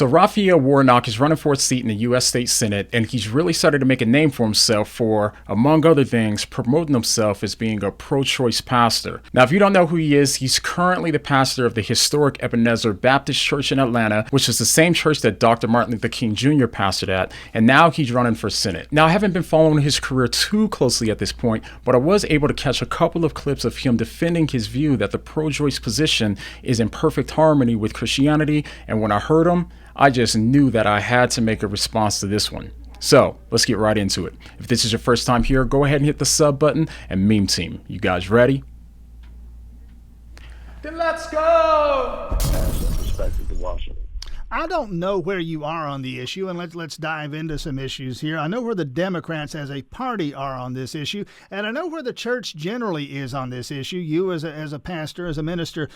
So Raphael Warnock is running for a seat in the U.S. State Senate, and he's really started to make a name for himself for, among other things, promoting himself as being a pro-choice pastor. Now, if you don't know who he is, he's currently the pastor of the historic Ebenezer Baptist Church in Atlanta, which is the same church that Dr. Martin Luther King Jr. pastored at, and now he's running for Senate. Now, I haven't been following his career too closely at this point, but I was able to catch a couple of clips of him defending his view that the pro-choice position is in perfect harmony with Christianity, and when I heard him, I just knew that I had to make a response to this one. So let's get right into it. If this is your first time here, go ahead and hit the sub button, and meme team, you guys ready? Then let's go! Perspective to Washington. I don't know where you are on the issue, and let's dive into some issues here. I know where the Democrats as a party are on this issue, and I know where the church generally is on this issue. You as a pastor, as a minister,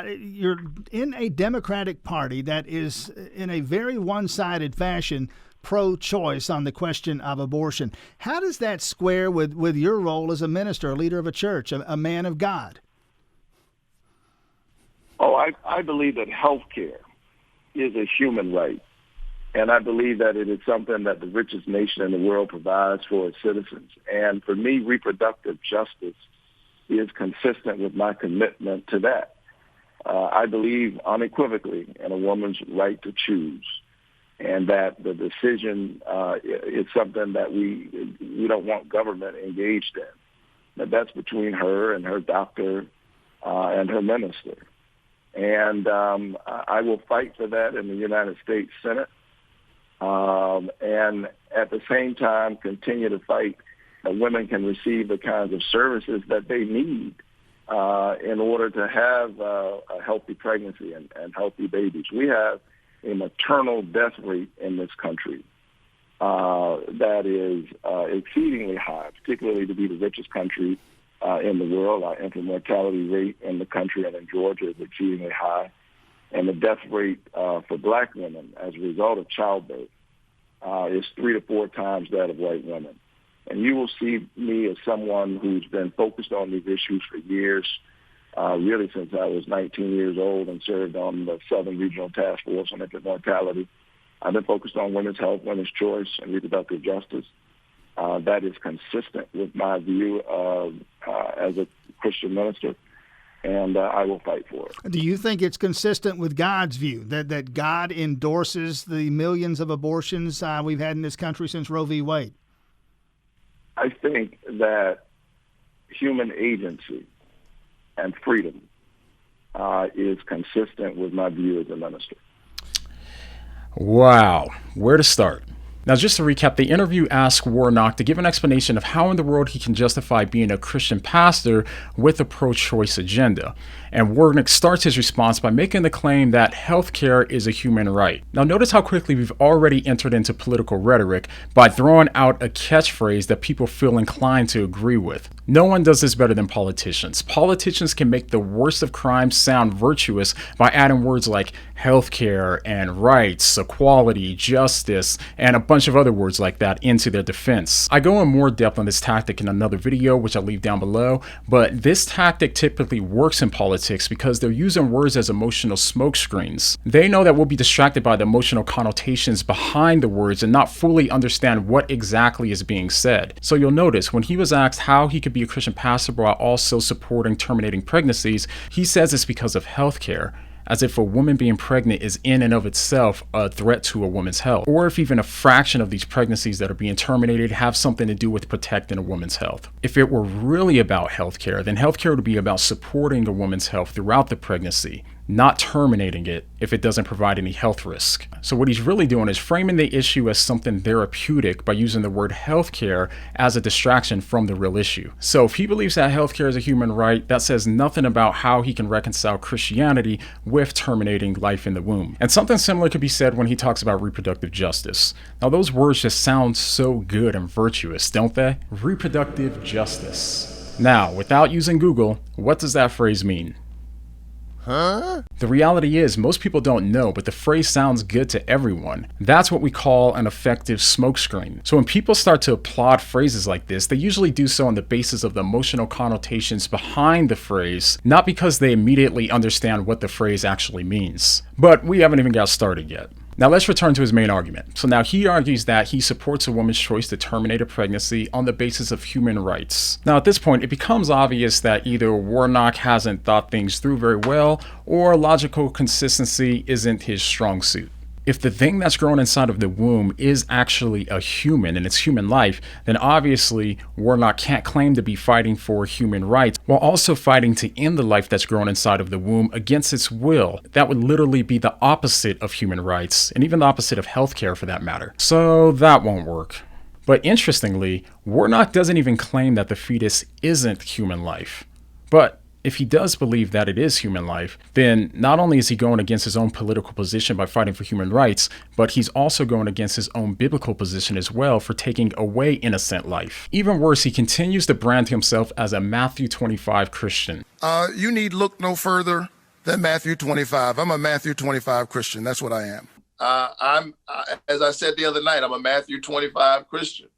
you're in a Democratic Party that is in a very one-sided fashion pro-choice on the question of abortion. How does that square with your role as a minister, a leader of a church, a man of God? Oh, I believe that health care is a human right, and I believe that it is something that the richest nation in the world provides for its citizens. And for me, reproductive justice is consistent with my commitment to that. I believe unequivocally in a woman's right to choose, and that the decision is something that we don't want government engaged in. That's between her and her doctor and her minister. And I will fight for that in the United States Senate, and at the same time continue to fight that women can receive the kinds of services that they need in order to have a healthy pregnancy and healthy babies. We have a maternal death rate in this country that is exceedingly high, particularly to be the richest country in the world. Our infant mortality rate in the country and in Georgia is exceedingly high. And the death rate for black women as a result of childbirth is 3 to 4 times that of white women. And you will see me as someone who's been focused on these issues for years, really since I was 19 years old and served on the Southern Regional Task Force on Infant Mortality. I've been focused on women's health, women's choice, and reproductive justice. That is consistent with my view as a Christian minister, and I will fight for it. Do you think it's consistent with God's view, that God endorses the millions of abortions we've had in this country since Roe v. Wade? I think that human agency and freedom is consistent with my view as a minister. Wow, where to start? Now, just to recap, the interview asked Warnock to give an explanation of how in the world he can justify being a Christian pastor with a pro-choice agenda. And Warnock starts his response by making the claim that healthcare is a human right. Now, notice how quickly we've already entered into political rhetoric by throwing out a catchphrase that people feel inclined to agree with. No one does this better than politicians. Politicians can make the worst of crimes sound virtuous by adding words like healthcare and rights, equality, justice, and a bunch of other words like that into their defense. I go in more depth on this tactic in another video, which I'll leave down below, but this tactic typically works in politics because they're using words as emotional smokescreens. They know that we'll be distracted by the emotional connotations behind the words and not fully understand what exactly is being said. So you'll notice when he was asked how he could be a Christian pastor while also supporting terminating pregnancies, he says it's because of healthcare, as if a woman being pregnant is in and of itself a threat to a woman's health, or if even a fraction of these pregnancies that are being terminated have something to do with protecting a woman's health. If it were really about healthcare, then healthcare would be about supporting a woman's health throughout the pregnancy, not terminating it if it doesn't provide any health risk. So what he's really doing is framing the issue as something therapeutic by using the word healthcare as a distraction from the real issue. So if he believes that healthcare is a human right, that says nothing about how he can reconcile Christianity with terminating life in the womb. And something similar could be said when he talks about reproductive justice. Now those words just sound so good and virtuous, don't they? Reproductive justice. Now, without using Google, what does that phrase mean? Huh? The reality is most people don't know, but the phrase sounds good to everyone. That's what we call an effective smokescreen. So when people start to applaud phrases like this, they usually do so on the basis of the emotional connotations behind the phrase, not because they immediately understand what the phrase actually means. But we haven't even got started yet. Now let's return to his main argument. So now he argues that he supports a woman's choice to terminate a pregnancy on the basis of human rights. Now at this point, it becomes obvious that either Warnock hasn't thought things through very well, or logical consistency isn't his strong suit. If the thing that's grown inside of the womb is actually a human and it's human life, then obviously Warnock can't claim to be fighting for human rights while also fighting to end the life that's grown inside of the womb against its will. That would literally be the opposite of human rights, and even the opposite of healthcare for that matter. So that won't work. But interestingly, Warnock doesn't even claim that the fetus isn't human life. But if he does believe that it is human life, then not only is he going against his own political position by fighting for human rights, but he's also going against his own biblical position as well for taking away innocent life. Even worse, he continues to brand himself as a Matthew 25 Christian. You need look no further than Matthew 25. I'm a Matthew 25 Christian. That's what I am. As I said the other night, I'm a Matthew 25 Christian.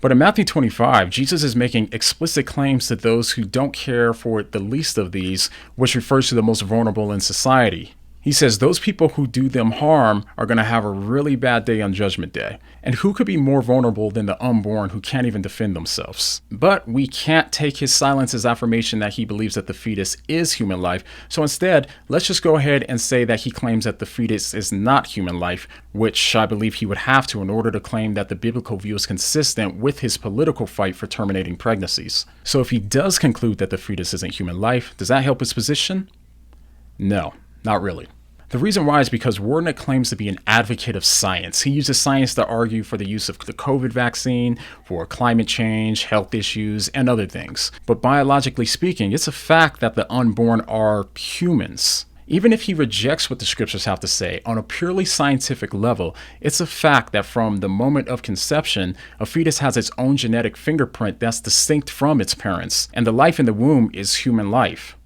But in Matthew 25, Jesus is making explicit claims to those who don't care for the least of these, which refers to the most vulnerable in society. He says those people who do them harm are going to have a really bad day on Judgment Day. And who could be more vulnerable than the unborn who can't even defend themselves? But we can't take his silence as affirmation that he believes that the fetus is human life. So instead, let's just go ahead and say that he claims that the fetus is not human life, which I believe he would have to in order to claim that the biblical view is consistent with his political fight for terminating pregnancies. So if he does conclude that the fetus isn't human life, does that help his position? No. Not really. The reason why is because Warnock claims to be an advocate of science. He uses science to argue for the use of the COVID vaccine, for climate change, health issues, and other things. But biologically speaking, it's a fact that the unborn are humans. Even if he rejects what the scriptures have to say, on a purely scientific level, it's a fact that from the moment of conception, a fetus has its own genetic fingerprint that's distinct from its parents, and the life in the womb is human life.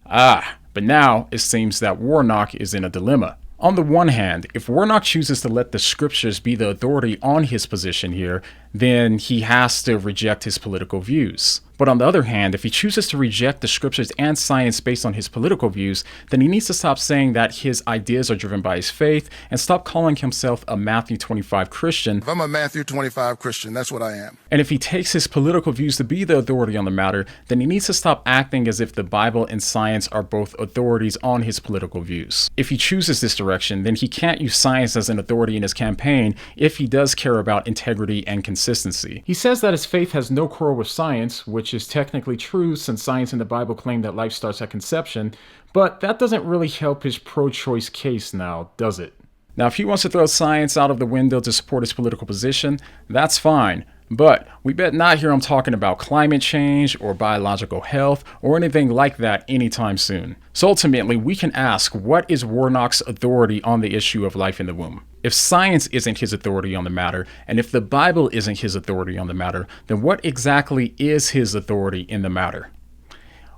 But now it seems that Warnock is in a dilemma. On the one hand, if Warnock chooses to let the scriptures be the authority on his position here, then he has to reject his political views. But on the other hand, if he chooses to reject the scriptures and science based on his political views, then he needs to stop saying that his ideas are driven by his faith and stop calling himself a Matthew 25 Christian. I'm a Matthew 25 Christian. That's what I am. And if he takes his political views to be the authority on the matter, then he needs to stop acting as if the Bible and science are both authorities on his political views. If he chooses this direction, then he can't use science as an authority in his campaign if he does care about integrity and consistency. He says that his faith has no quarrel with science, which is technically true since science and the Bible claim that life starts at conception, but that doesn't really help his pro-choice case now, does it? Now, if he wants to throw science out of the window to support his political position, that's fine. But we bet not hear him talking about climate change or biological health or anything like that anytime soon. So ultimately, we can ask, what is Warnock's authority on the issue of life in the womb? If science isn't his authority on the matter, and if the Bible isn't his authority on the matter, then what exactly is his authority in the matter?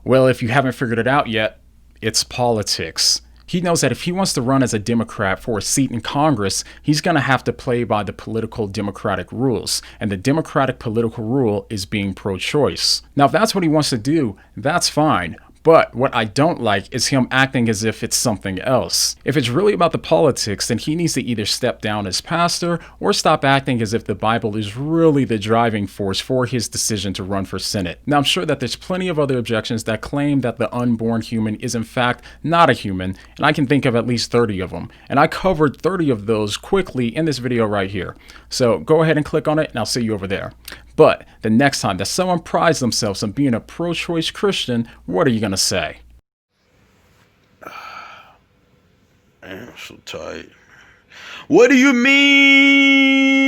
Well, if you haven't figured it out yet, it's politics. He knows that if he wants to run as a Democrat for a seat in Congress, he's going to have to play by the political Democratic rules. And the Democratic political rule is being pro-choice. Now, if that's what he wants to do, that's fine. But what I don't like is him acting as if it's something else. If it's really about the politics, then he needs to either step down as pastor or stop acting as if the Bible is really the driving force for his decision to run for Senate. Now, I'm sure that there's plenty of other objections that claim that the unborn human is in fact not a human, and I can think of at least 30 of them. And I covered 30 of those quickly in this video right here. So go ahead and click on it and I'll see you over there. But the next time that someone prides themselves on being a pro-choice Christian, what are you going to say? Man, I'm so tired. What do you mean?